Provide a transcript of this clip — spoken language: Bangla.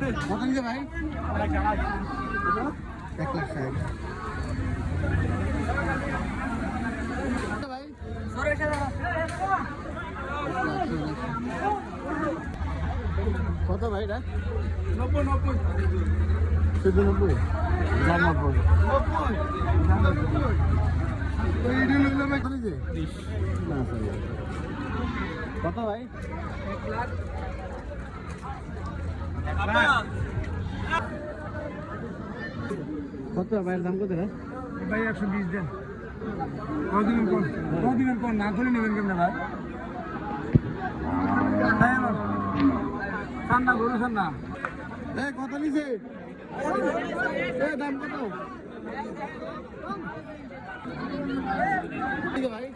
কত নিছে ভাই? 1,60,000 ভাই। কত ভাই এটা? 90 শুধু 90? 90 কত ভাই? কত ভাইয়ের দাম কত রে ভাই? 120 দেন। কদিন কোন না করে নেবেন কেমন ভাই? ঠান্ডা গরু ঠান্ডা। কত নিছে? দাম কত ভাই?